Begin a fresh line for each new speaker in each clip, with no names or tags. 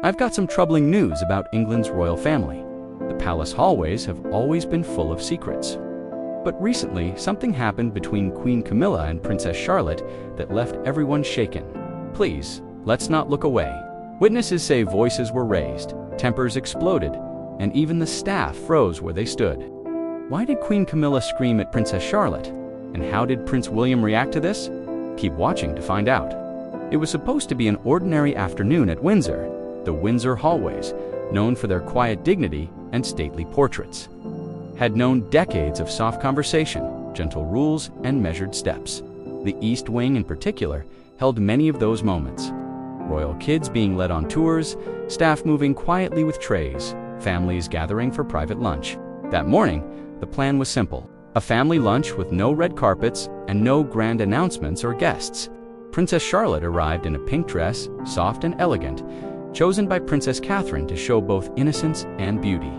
I've got some troubling news about England's royal family. The palace hallways have always been full of secrets. But recently, something happened between Queen Camilla and Princess Charlotte that left everyone shaken. Please, let's not look away. Witnesses say voices were raised, tempers exploded, and even the staff froze where they stood. Why did Queen Camilla scream at Princess Charlotte? And how did Prince William react to this? Keep watching to find out. It was supposed to be an ordinary afternoon at Windsor, the Windsor hallways, known for their quiet dignity and stately portraits, had known decades of soft conversation, gentle rules, and measured steps. The East Wing, in particular, held many of those moments. Royal kids being led on tours, staff moving quietly with trays, families gathering for private lunch. That morning, the plan was simple: a family lunch with no red carpets and no grand announcements or guests. Princess Charlotte arrived in a pink dress, soft and elegant, chosen by Princess Catherine to show both innocence and beauty.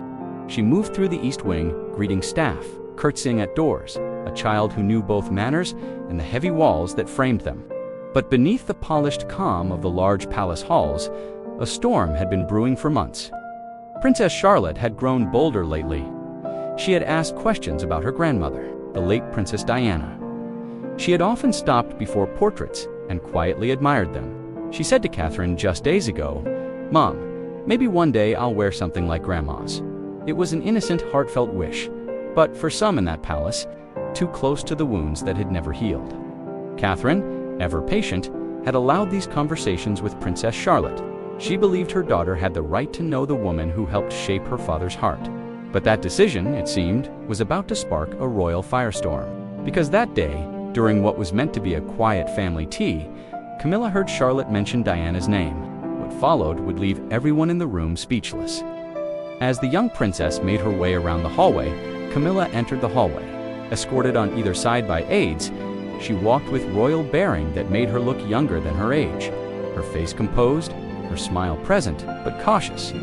She moved through the East Wing, greeting staff, curtsying at doors, a child who knew both manners and the heavy walls that framed them. But beneath the polished calm of the large palace halls, a storm had been brewing for months. Princess Charlotte had grown bolder lately. She had asked questions about her grandmother, the late Princess Diana. She had often stopped before portraits and quietly admired them. She said to Catherine just days ago, "Mom, maybe one day I'll wear something like Grandma's." It was an innocent, heartfelt wish, but for some in that palace, too close to the wounds that had never healed. Catherine, ever patient, had allowed these conversations with Princess Charlotte. She believed her daughter had the right to know the woman who helped shape her father's heart. But that decision, it seemed, was about to spark a royal firestorm. Because that day, during what was meant to be a quiet family tea, Camilla heard Charlotte mention Diana's name. What followed would leave everyone in the room speechless. As the young princess made her way around the hallway, Camilla entered the hallway. Escorted on either side by aides, she walked with royal bearing that made her look younger than her age. Her face composed, her smile present, but cautious.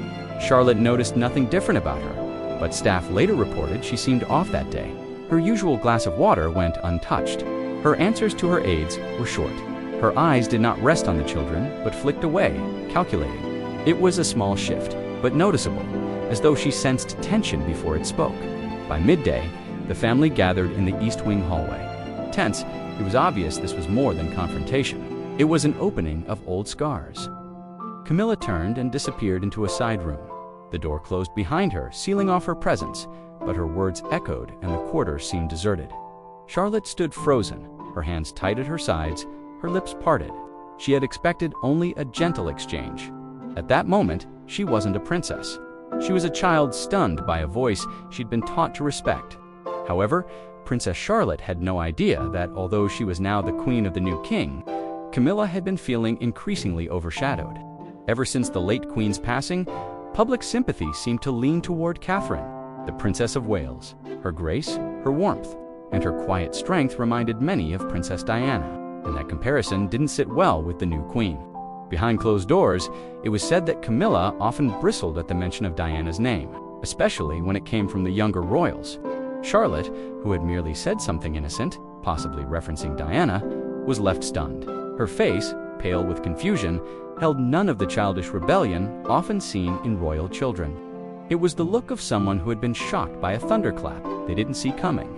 Charlotte noticed nothing different about her, but staff later reported she seemed off that day. Her usual glass of water went untouched. Her answers to her aides were short. Her eyes did not rest on the children, but flicked away, calculating. It was a small shift, but noticeable, as though she sensed tension before it spoke. By midday, the family gathered in the East Wing hallway. Tense, it was obvious this was more than confrontation. It was an opening of old scars. Camilla turned and disappeared into a side room. The door closed behind her, sealing off her presence, but her words echoed and the corridor seemed deserted. Charlotte stood frozen, her hands tight at her sides, her lips parted. She had expected only a gentle exchange. At that moment, she wasn't a princess. She was a child stunned by a voice she'd been taught to respect. However, Princess Charlotte had no idea that although she was now the queen of the new king, Camilla had been feeling increasingly overshadowed. Ever since the late queen's passing, public sympathy seemed to lean toward Catherine, the Princess of Wales. Her grace, her warmth, and her quiet strength reminded many of Princess Diana, and that comparison didn't sit well with the new queen. Behind closed doors, it was said that Camilla often bristled at the mention of Diana's name, especially when it came from the younger royals. Charlotte, who had merely said something innocent, possibly referencing Diana, was left stunned. Her face, pale with confusion, held none of the childish rebellion often seen in royal children. It was the look of someone who had been shocked by a thunderclap they didn't see coming.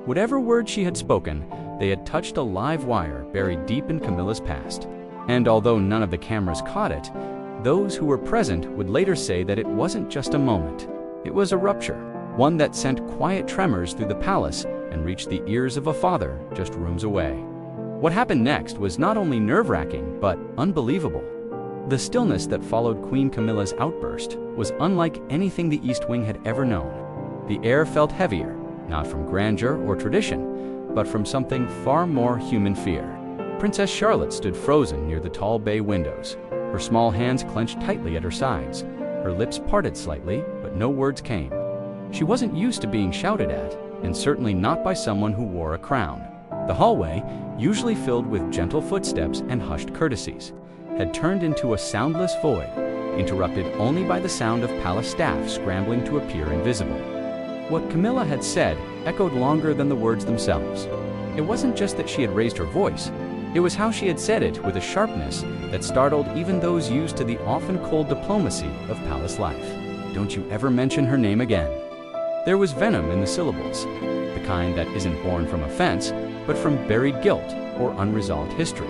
Whatever words she had spoken, they had touched a live wire buried deep in Camilla's past. And although none of the cameras caught it, those who were present would later say that it wasn't just a moment. It was a rupture, one that sent quiet tremors through the palace and reached the ears of a father just rooms away. What happened next was not only nerve-wracking, but unbelievable. The stillness that followed Queen Camilla's outburst was unlike anything the East Wing had ever known. The air felt heavier, not from grandeur or tradition, but from something far more human fear. Princess Charlotte stood frozen near the tall bay windows, her small hands clenched tightly at her sides. Her lips parted slightly, but no words came. She wasn't used to being shouted at, and certainly not by someone who wore a crown. The hallway, usually filled with gentle footsteps and hushed courtesies, had turned into a soundless void, interrupted only by the sound of palace staff scrambling to appear invisible. What Camilla had said echoed longer than the words themselves. It wasn't just that she had raised her voice, It was how she had said it with a sharpness that startled even those used to the often cold diplomacy of palace life. "Don't you ever mention her name again." There was venom in the syllables, the kind that isn't born from offense, but from buried guilt or unresolved history.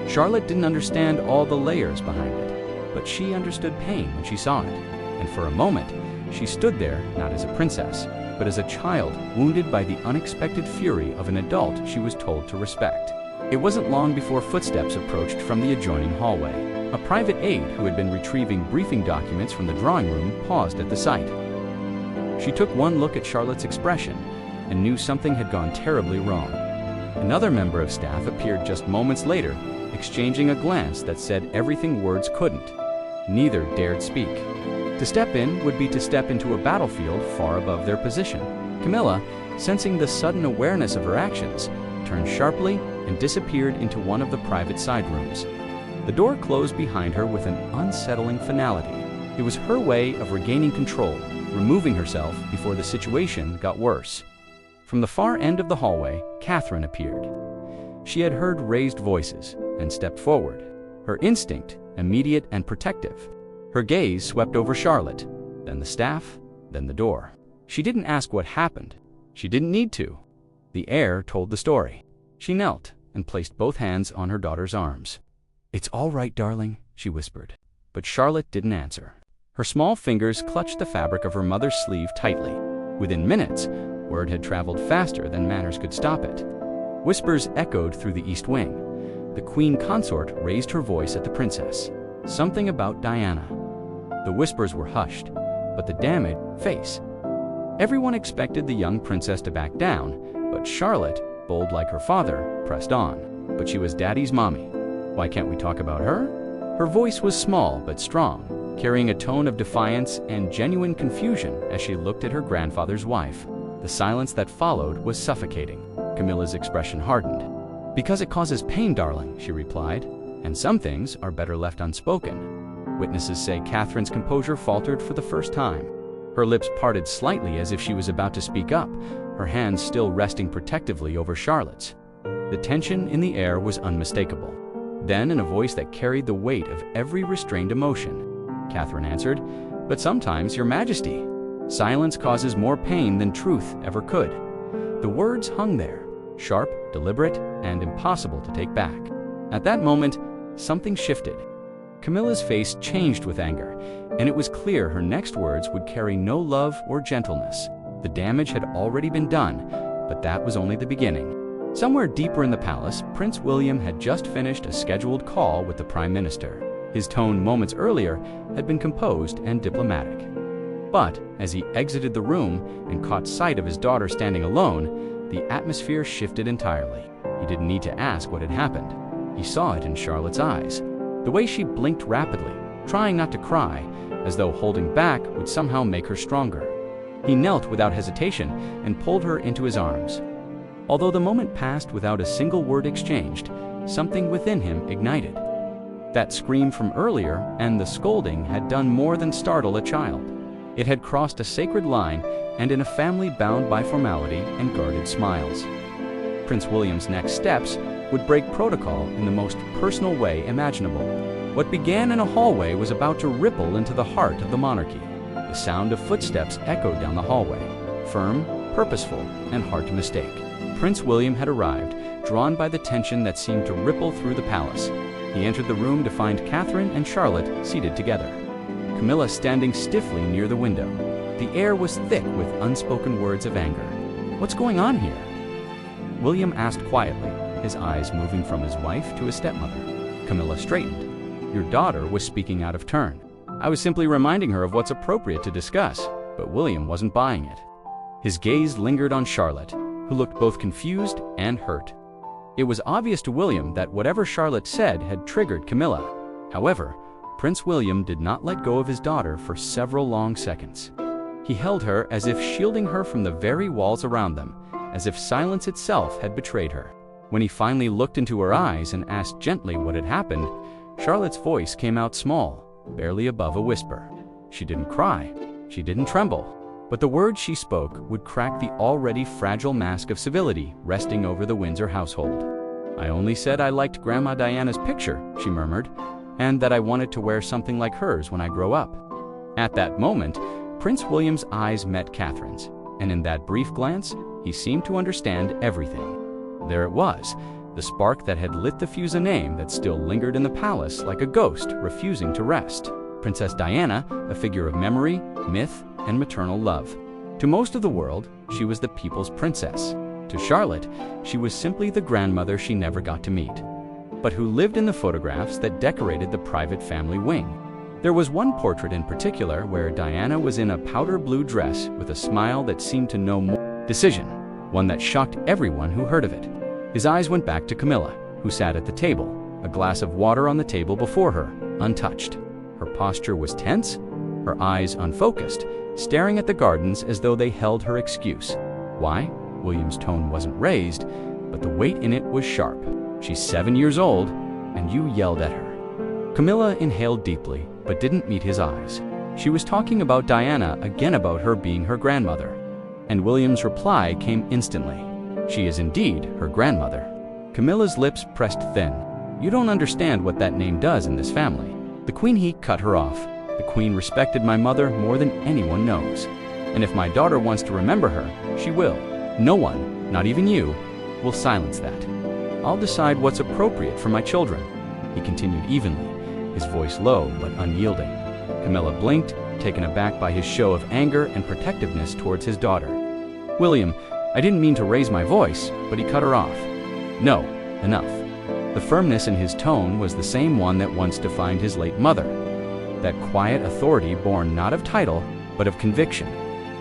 Charlotte didn't understand all the layers behind it, but she understood pain when she saw it, and for a moment, she stood there not as a princess, but as a child wounded by the unexpected fury of an adult she was told to respect. It wasn't long before footsteps approached from the adjoining hallway. A private aide who had been retrieving briefing documents from the drawing room paused at the sight. She took one look at Charlotte's expression and knew something had gone terribly wrong. Another member of staff appeared just moments later, exchanging a glance that said everything words couldn't. Neither dared speak. To step in would be to step into a battlefield far above their position. Camilla, sensing the sudden awareness of her actions, turned sharply and disappeared into one of the private side rooms. The door closed behind her with an unsettling finality. It was her way of regaining control, removing herself before the situation got worse. From the far end of the hallway, Catherine appeared. She had heard raised voices and stepped forward, her instinct immediate and protective. Her gaze swept over Charlotte, then the staff, then the door. She didn't ask what happened. She didn't need to. The air told the story. She knelt and placed both hands on her daughter's arms. "It's all right, darling," she whispered. But Charlotte didn't answer. Her small fingers clutched the fabric of her mother's sleeve tightly. Within minutes, word had traveled faster than manners could stop it. Whispers echoed through the East Wing. The Queen Consort raised her voice at the princess. Something about Diana. The whispers were hushed, but the damage face. Everyone expected the young princess to back down, but Charlotte, bold like her father, pressed on. But she was Daddy's mommy. Why can't we talk about her? Her voice was small but strong, carrying a tone of defiance and genuine confusion as she looked at her grandfather's wife. The silence that followed was suffocating. Camilla's expression hardened. "Because it causes pain, darling," she replied, "and some things are better left unspoken." Witnesses say Catherine's composure faltered for the first time. Her lips parted slightly as if she was about to speak up, her hands still resting protectively over Charlotte's. The tension in the air was unmistakable. Then, in a voice that carried the weight of every restrained emotion, Catherine answered, "But sometimes, Your Majesty, silence causes more pain than truth ever could." The words hung there, sharp, deliberate, and impossible to take back. At that moment, something shifted. Camilla's face changed with anger, and it was clear her next words would carry no love or gentleness. The damage had already been done, but that was only the beginning. Somewhere deeper in the palace, Prince William had just finished a scheduled call with the Prime Minister. His tone moments earlier had been composed and diplomatic. But as he exited the room and caught sight of his daughter standing alone, the atmosphere shifted entirely. He didn't need to ask what had happened. He saw it in Charlotte's eyes. The way she blinked rapidly, trying not to cry, as though holding back would somehow make her stronger. He knelt without hesitation and pulled her into his arms. Although the moment passed without a single word exchanged, something within him ignited. That scream from earlier and the scolding had done more than startle a child. It had crossed a sacred line and in a family bound by formality and guarded smiles. Prince William's next steps would break protocol in the most personal way imaginable. What began in a hallway was about to ripple into the heart of the monarchy. The sound of footsteps echoed down the hallway, firm, purposeful, and hard to mistake. Prince William had arrived, drawn by the tension that seemed to ripple through the palace. He entered the room to find Catherine and Charlotte seated together, Camilla standing stiffly near the window. The air was thick with unspoken words of anger. "What's going on here?" William asked quietly, his eyes moving from his wife to his stepmother. Camilla straightened. "Your daughter was speaking out of turn. I was simply reminding her of what's appropriate to discuss," but William wasn't buying it. His gaze lingered on Charlotte, who looked both confused and hurt. It was obvious to William that whatever Charlotte said had triggered Camilla. However, Prince William did not let go of his daughter for several long seconds. He held her as if shielding her from the very walls around them, as if silence itself had betrayed her. When he finally looked into her eyes and asked gently what had happened, Charlotte's voice came out small, barely above a whisper. She didn't cry, she didn't tremble, but the words she spoke would crack the already fragile mask of civility resting over the Windsor household. "I only said I liked Grandma Diana's picture," she murmured, "and that I wanted to wear something like hers when I grow up." At that moment, Prince William's eyes met Catherine's, and in that brief glance, he seemed to understand everything. There it was, the spark that had lit the fuse, a name that still lingered in the palace like a ghost refusing to rest. Princess Diana, a figure of memory, myth, and maternal love. To most of the world, she was the people's princess. To Charlotte, she was simply the grandmother she never got to meet, but who lived in the photographs that decorated the private family wing. There was one portrait in particular where Diana was in a powder blue dress with a smile that seemed to know more. Decision, one that shocked everyone who heard of it. His eyes went back to Camilla, who sat at the table, a glass of water on the table before her, untouched. Her posture was tense, her eyes unfocused, staring at the gardens as though they held her excuse. Why? William's tone wasn't raised, but the weight in it was sharp. "She's 7 years old, and you yelled at her." Camilla inhaled deeply, but didn't meet his eyes. She was talking about Diana, again about her being her grandmother. And William's reply came instantly. "She is indeed her grandmother." Camilla's lips pressed thin. "You don't understand what that name does in this family." The Queen he cut her off. "The Queen respected my mother more than anyone knows. And if my daughter wants to remember her, she will. No one, not even you, will silence that. I'll decide what's appropriate for my children," he continued evenly, his voice low but unyielding. Camilla blinked, taken aback by his show of anger and protectiveness towards his daughter. "William, I didn't mean to raise my voice," but he cut her off. "No, enough." The firmness in his tone was the same one that once defined his late mother. That quiet authority born not of title, but of conviction.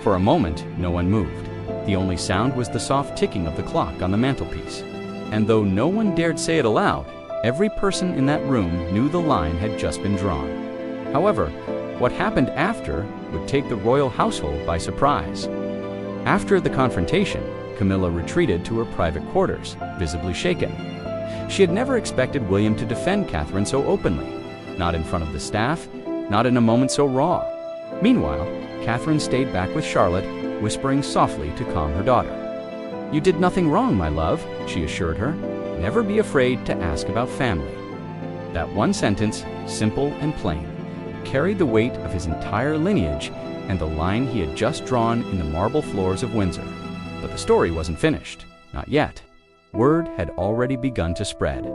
For a moment, no one moved. The only sound was the soft ticking of the clock on the mantelpiece. And though no one dared say it aloud, every person in that room knew the line had just been drawn. However, what happened after would take the royal household by surprise. After the confrontation, Camilla retreated to her private quarters, visibly shaken. She had never expected William to defend Catherine so openly, not in front of the staff, not in a moment so raw. Meanwhile, Catherine stayed back with Charlotte, whispering softly to calm her daughter. "You did nothing wrong, my love," she assured her. "Never be afraid to ask about family." That one sentence, simple and plain, carried the weight of his entire lineage and the line he had just drawn in the marble floors of Windsor. But the story wasn't finished. Not yet. Word had already begun to spread.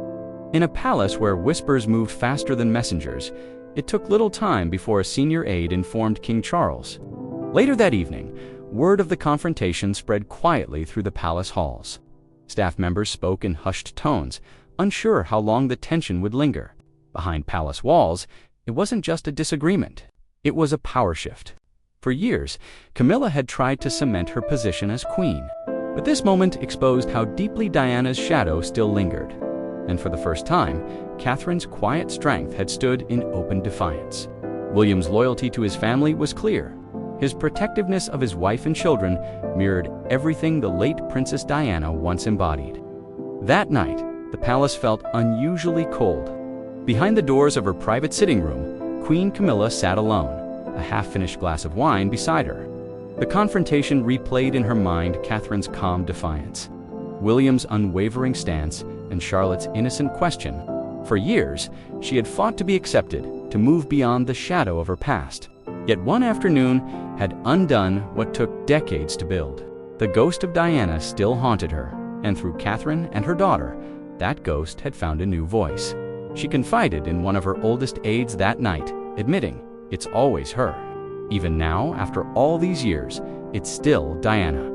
In a palace where whispers moved faster than messengers, it took little time before a senior aide informed King Charles. Later that evening, word of the confrontation spread quietly through the palace halls. Staff members spoke in hushed tones, unsure how long the tension would linger. Behind palace walls, it wasn't just a disagreement. It was a power shift. For years, Camilla had tried to cement her position as queen. But this moment exposed how deeply Diana's shadow still lingered. And for the first time, Catherine's quiet strength had stood in open defiance. William's loyalty to his family was clear. His protectiveness of his wife and children mirrored everything the late Princess Diana once embodied. That night, the palace felt unusually cold. Behind the doors of her private sitting room, Queen Camilla sat alone, a half-finished glass of wine beside her. The confrontation replayed in her mind Catherine's calm defiance, William's unwavering stance, and Charlotte's innocent question. For years, she had fought to be accepted, to move beyond the shadow of her past. Yet one afternoon had undone what took decades to build. The ghost of Diana still haunted her, and through Catherine and her daughter, that ghost had found a new voice. She confided in one of her oldest aides that night, admitting, "It's always her. Even now, after all these years, it's still Diana."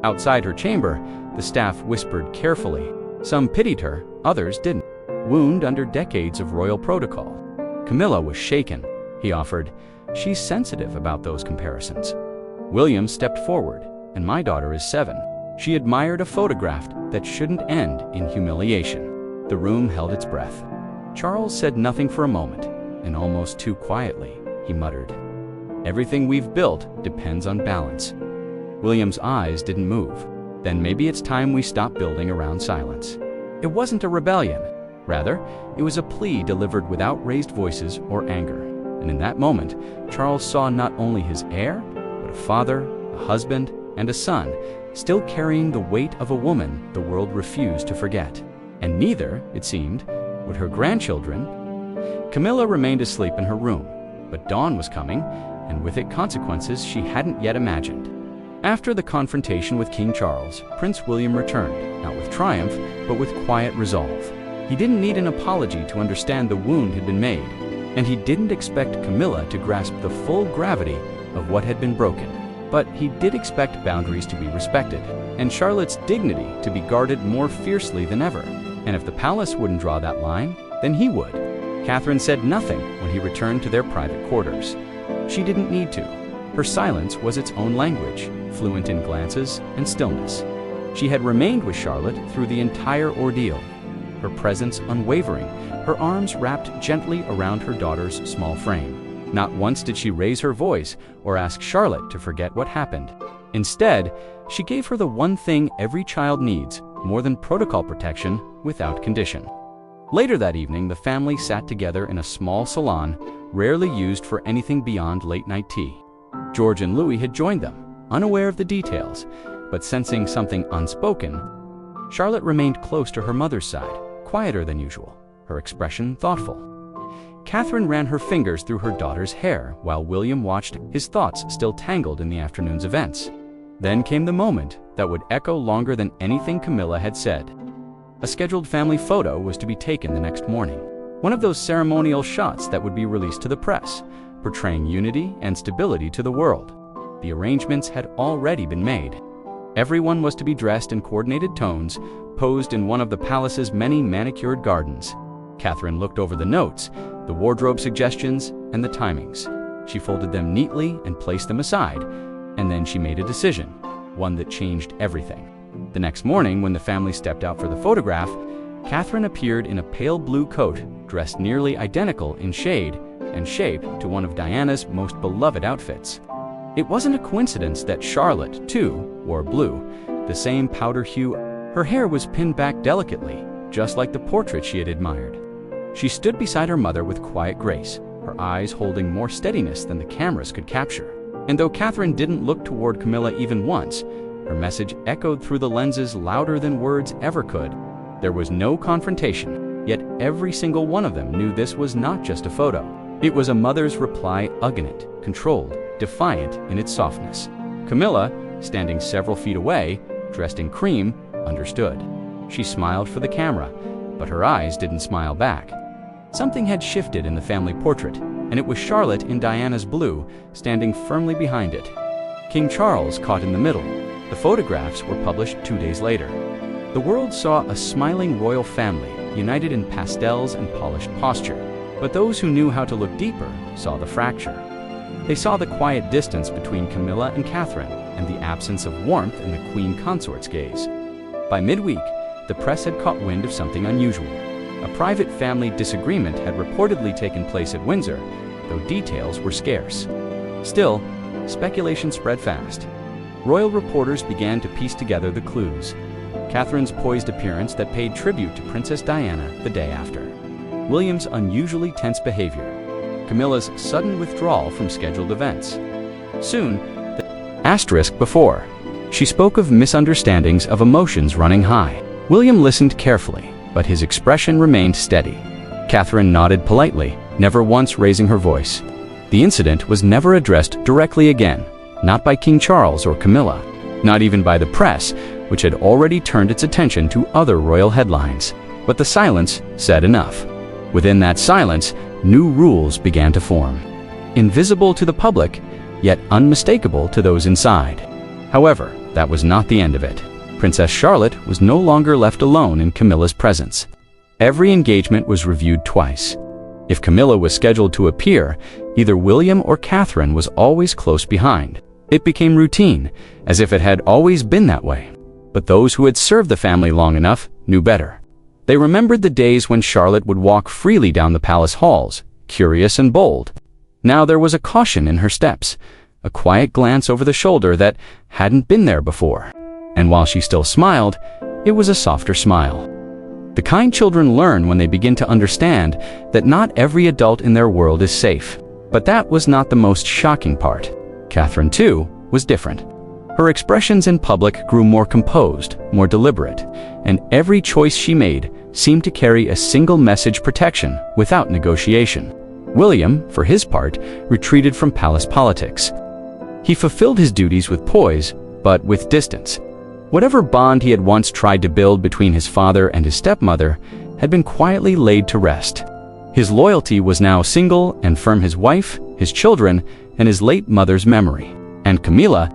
Outside her chamber, the staff whispered carefully. Some pitied her, others didn't. Wound under decades of royal protocol. Camilla was shaken. He offered, "She's sensitive about those comparisons." William stepped forward, "And my daughter is 7. She admired a photograph that shouldn't end in humiliation." The room held its breath. Charles said nothing for a moment, and almost too quietly, he muttered, "Everything we've built depends on balance." William's eyes didn't move. "Then maybe it's time we stop building around silence." It wasn't a rebellion. Rather, it was a plea delivered without raised voices or anger. And in that moment, Charles saw not only his heir, but a father, a husband, and a son, still carrying the weight of a woman the world refused to forget. and neither, it seemed, would her grandchildren. Camilla remained asleep in her room, but dawn was coming, and with it consequences she hadn't yet imagined. After the confrontation with King Charles, Prince William returned, not with triumph, but with quiet resolve. He didn't need an apology to understand the wound had been made, and he didn't expect Camilla to grasp the full gravity of what had been broken. But he did expect boundaries to be respected, and Charlotte's dignity to be guarded more fiercely than ever. And if the palace wouldn't draw that line, then he would. Catherine said nothing when he returned to their private quarters. She didn't need to. Her silence was its own language, fluent in glances and stillness. She had remained with Charlotte through the entire ordeal, her presence unwavering, her arms wrapped gently around her daughter's small frame. Not once did she raise her voice or ask Charlotte to forget what happened. Instead, she gave her the one thing every child needs, more than protocol protection, without condition. Later that evening, the family sat together in a small salon, rarely used for anything beyond late-night tea. George and Louis had joined them, unaware of the details, but sensing something unspoken. Charlotte remained close to her mother's side, quieter than usual, her expression thoughtful. Catherine ran her fingers through her daughter's hair while William watched, his thoughts still tangled in the afternoon's events. Then came the moment that would echo longer than anything Camilla had said. A scheduled family photo was to be taken the next morning. One of those ceremonial shots that would be released to the press, portraying unity and stability to the world. The arrangements had already been made. Everyone was to be dressed in coordinated tones, posed in one of the palace's many manicured gardens. Catherine looked over the notes, the wardrobe suggestions, and the timings. She folded them neatly and placed them aside, and then she made a decision, one that changed everything. The next morning, when the family stepped out for the photograph, Catherine appeared in a pale blue coat, dressed nearly identical in shade and shape to one of Diana's most beloved outfits. It wasn't a coincidence that Charlotte, too, wore blue, the same powder hue. Her hair was pinned back delicately, just like the portrait she had admired. She stood beside her mother with quiet grace, her eyes holding more steadiness than the cameras could capture. And though Catherine didn't look toward Camilla even once, her message echoed through the lenses louder than words ever could. There was no confrontation, yet every single one of them knew this was not just a photo. It was a mother's reply, unguent, controlled, defiant in its softness. Camilla, standing several feet away, dressed in cream, understood. She smiled for the camera, but her eyes didn't smile back. Something had shifted in the family portrait, and it was Charlotte in Diana's blue, standing firmly behind it. King Charles caught in the middle. The photographs were published 2 days later. The world saw a smiling royal family, united in pastels and polished posture. But those who knew how to look deeper saw the fracture. They saw the quiet distance between Camilla and Catherine, and the absence of warmth in the queen consort's gaze. By midweek, the press had caught wind of something unusual. A private family disagreement had reportedly taken place at Windsor, though details were scarce. Still, speculation spread fast. Royal reporters began to piece together the clues. Catherine's poised appearance that paid tribute to Princess Diana the day after. William's unusually tense behavior. Camilla's sudden withdrawal from scheduled events. Soon, the asterisk before. She spoke of misunderstandings, of emotions running high. William listened carefully, but his expression remained steady. Catherine nodded politely, never once raising her voice. The incident was never addressed directly again, not by King Charles or Camilla, not even by the press, which had already turned its attention to other royal headlines. But the silence said enough. Within that silence, new rules began to form. Invisible to the public, yet unmistakable to those inside. However, that was not the end of it. Princess Charlotte was no longer left alone in Camilla's presence. Every engagement was reviewed twice. If Camilla was scheduled to appear, either William or Catherine was always close behind. It became routine, as if it had always been that way. But those who had served the family long enough knew better. They remembered the days when Charlotte would walk freely down the palace halls, curious and bold. Now there was a caution in her steps, a quiet glance over the shoulder that hadn't been there before. And while she still smiled, it was a softer smile. The kind children learn when they begin to understand that not every adult in their world is safe. But that was not the most shocking part. Catherine, too, was different. Her expressions in public grew more composed, more deliberate, and every choice she made seemed to carry a single message: protection without negotiation. William, for his part, retreated from palace politics. He fulfilled his duties with poise, but with distance. Whatever bond he had once tried to build between his father and his stepmother had been quietly laid to rest. His loyalty was now single and firm: his wife, his children, and his late mother's memory. And Camilla,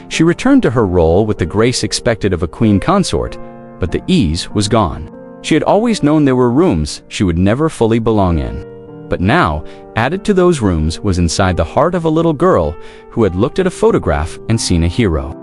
she returned to her role with the grace expected of a queen consort, but the ease was gone. She had always known there were rooms she would never fully belong in. But now, added to those rooms was inside the heart of a little girl who had looked at a photograph and seen a hero.